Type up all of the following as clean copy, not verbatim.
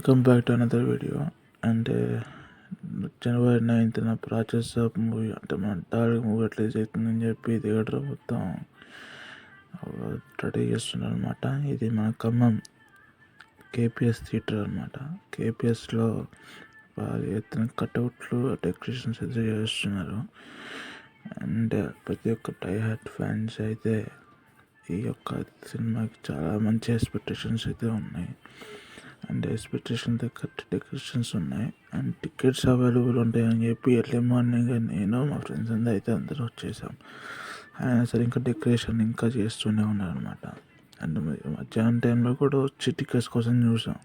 Welcome back to another video. అంటే January 9th ప్రాచెస్ of movie అంటే మన టార్గెట్ మూవీ రిలీజ్ అవుతుందని చెప్పి థియేటర్ మొత్తం రెడీ చేస్తున్నారు అనమాట. ఇది మన ఖమ్మం KPS థియేటర్ అనమాట. KPSలో భారీ ఎత్తున కట్అవుట్లు డెకరేషన్స్ అయితే చేస్తున్నారు. అండ్ ప్రతి ఒక్క డై హార్ట్ ఫ్యాన్స్ అయితే ఈ యొక్క సినిమాకి చాలా మంచి ఎక్స్పెక్టేషన్స్ అయితే ఉన్నాయి. అండ్ ఎక్స్పెక్టేషన్ తగ్గట్టు డెకరేషన్స్ ఉన్నాయి. అండ్ టికెట్స్ అవైలబుల్ ఉంటాయని చెప్పి ఎర్లీ మార్నింగ్ నేను మా ఫ్రెండ్స్ అయితే అందరూ వచ్చేసాం. అయినా సరే ఇంకా డెకరేషన్ ఇంకా చేస్తూనే ఉన్నారనమాట. అండ్ మధ్యాహ్నం టైంలో కూడా వచ్చి టికెట్స్ కోసం చూసాం,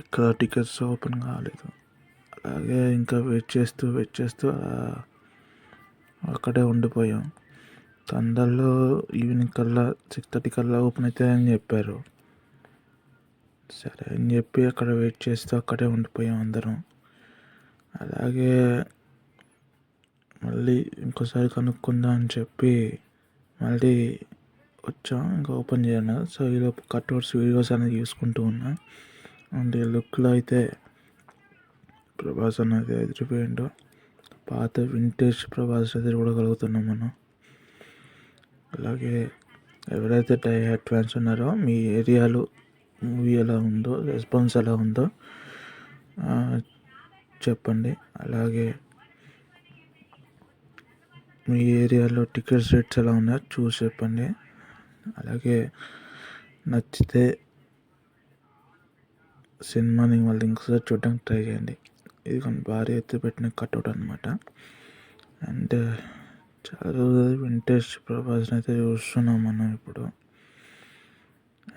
ఇక్కడ టికెట్స్ ఓపెన్ కాలేదు. అలాగే ఇంకా వెయిట్ చేస్తూ అక్కడే ఉండిపోయాం. తొందరలో ఈవినింగ్ కల్లా 6:30 కల్లా ఓపెన్ అవుతాయని చెప్పారు. సరే అని చెప్పి అక్కడ వెయిట్ చేస్తూ అక్కడే ఉండిపోయాం అందరం. అలాగే మళ్ళీ ఇంకోసారి కనుక్కుందాం అని చెప్పి మళ్ళీ వచ్చాం. ఇంకా ఓపెన్ చేయను. సో ఈలోపు కట్అవుట్స్ వీడియోస్ అనేది చూసుకుంటూ ఉన్నా. అండ్ ఈ లుక్లో అయితే ప్రభాస్ అనేది ఎదిరిపోయిండు. పాత వింటేజ్ ప్రభాస్ అయితే చూడగలుగుతున్నాం మనం. అలాగే ఎవరైతే డై హార్ట్ ఫ్యాన్స్ ఉన్నారో మీ ఏరియాలో మూవీ ఎలా ఉందో, రెస్పాన్స్ ఎలా ఉందో చెప్పండి. అలాగే మీ ఏరియాలో టికెట్స్ రేట్స్ ఎలా ఉన్నాయో చూసి చెప్పండి. అలాగే నచ్చితే సినిమాని మళ్ళీ ఇంకోసారి చూడడానికి ట్రై చేయండి. ఇది కొంచెం భారీ ఎత్తు పెట్టిన కట్అవుట్ అనమాట. అండ్ చాలా రోజులు వింటేజ్ ప్రభాస్ని అయితే చూస్తున్నాం మనం ఇప్పుడు.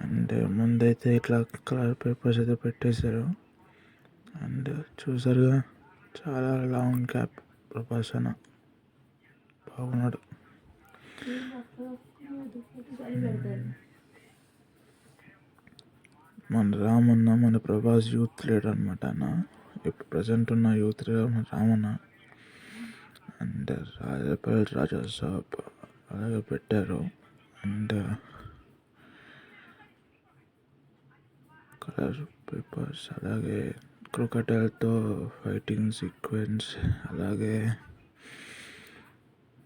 అండ్ ముందైతే ఇట్లా కలర్ పేపర్స్ అయితే పెట్టేశారు. అండ్ చూసారుగా, చాలా లాంగ్ క్యాప్ ప్రభాస్ అన్న బాగున్నాడు. మన రామన్న మన ప్రభాస్ యూత్ లీడర్ అనమాట అన్న. ఇప్పుడు ప్రజెంట్ ఉన్న యూత్ లీడర్ మన రామన్న. అండ్ రాజపల్లి రాజా సాబ్ అలాగే పెట్టారు. అండ్ కలర్ పేపర్స్, అలాగే క్రొకటైల్తో ఫైటింగ్ సీక్వెన్స్, అలాగే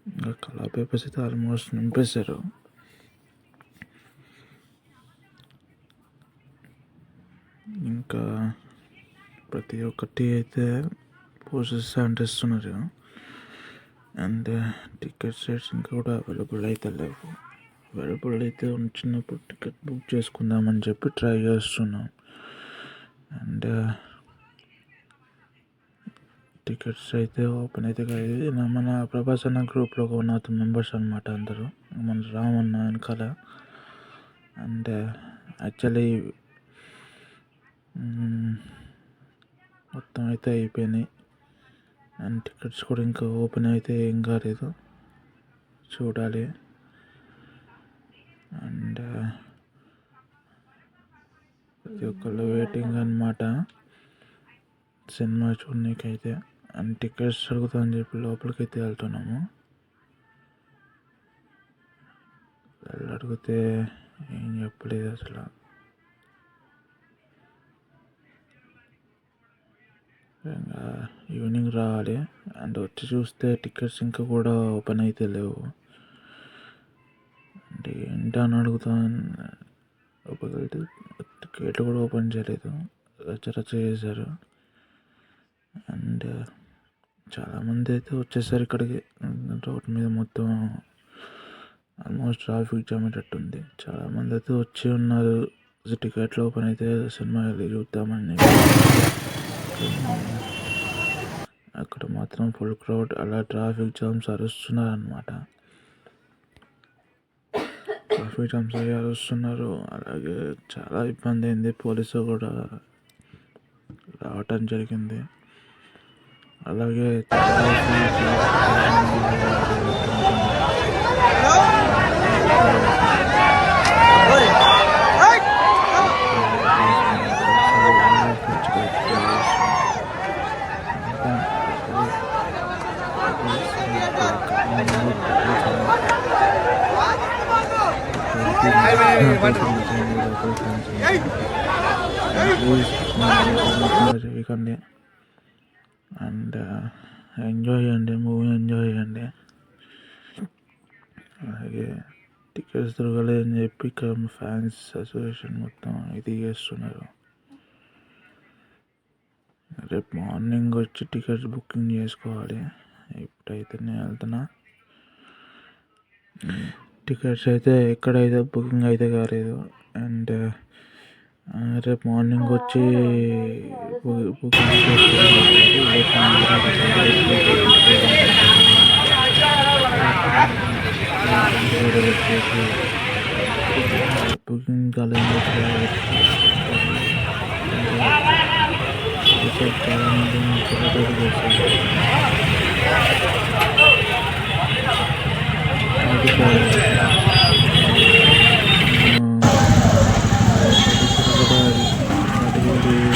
ఇంకా కలర్ పేపర్స్ అయితే ఆల్మోస్ట్ నింపేశారు. ఇంకా ప్రతి ఒక్కటి అయితే పోస్టర్స్ అంటిస్తున్నారు. అండ్ టికెట్ రేట్స్ ఇంకా కూడా అవైలబుల్ అయితే లేవు. అవైలబుల్ అయితే వచ్చినప్పుడు టికెట్ బుక్ చేసుకుందామని చెప్పి ట్రై చేస్తున్నాం. అండ్ టికెట్స్ అయితే ఓపెన్ అయితే కాదు. మన ప్రభాస్ అన్న గ్రూప్లో ఒక 1 మెంబర్స్ అనమాట అందరూ, మన రామన్న వెనకాల. అండ్ యాక్చువల్లీ మొత్తం అయితే అయిపోయినాయి. అండ్ టికెట్స్ కూడా ఇంకా ఓపెన్ అయితే ఏం కాలేదు, చూడాలి. అండ్ ప్రతి ఒక్కళ్ళు వెయిటింగ్ అనమాట సినిమా చూడనీకైతే. అండ్ టికెట్స్ అడుగుతామని చెప్పి లోపలికి అయితే వెళ్తున్నాము. అడిగితే ఏం చెప్పలేదు అసలు. ఇంకా ఈవినింగ్ రావాలి. అండ్ వచ్చి చూస్తే టికెట్స్ ఇంకా కూడా ఓపెన్ అయితే లేవు. అంటే ఏంటని అడుగుతాను, లోపలికి టికెట్లు కూడా ఓపెన్ చేయలేదు, రచ్చ చేశారు. అండ్ చాలామంది అయితే వచ్చేసారు ఇక్కడికి. రోడ్ మీద మొత్తం ఆల్మోస్ట్ ట్రాఫిక్ జామ్ అయ్యేటట్టుంది. చాలామంది అయితే వచ్చి ఉన్నారు. టికెట్లు ఓపెన్ అయితే సినిమా వెళ్ళి చూద్దామని. అక్కడ మాత్రం ఫుల్ క్రౌడ్, అలా ట్రాఫిక్ జామ్స్ అరుస్తున్నారు అనమాట. ట్రాఫిక్ జామ్స్ అరుస్తున్నారు. అలాగే చాలా ఇబ్బంది అయింది. పోలీసు కూడా రావటం జరిగింది. అలాగే ప్లీజ్ చేయకండి అండ్ ఎంజాయ్ చేయండి, మూవీ ఎంజాయ్ చేయండి. అలాగే టికెట్స్ దొరకలేదని చెప్పి ఇక్కడ ఫ్యాన్స్ అసోసియేషన్ మొత్తం ఇది చేస్తున్నారు. రేపు మార్నింగ్ వచ్చి టికెట్స్ బుకింగ్ చేసుకోవాలి. ఇప్పుడైతే నేను వెళ్తున్నా. టికెట్స్ అయితే ఎక్కడైతే బుకింగ్ అయితే కాలేదు. అండ్ రేపు మార్నింగ్ వచ్చి బుకింగ్ బుకింగ్ కాలేదు. చాలా మంది సెలబ్రేట్ చేస్తారు.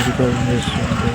రికార్డింగ్ చేస్తుంటే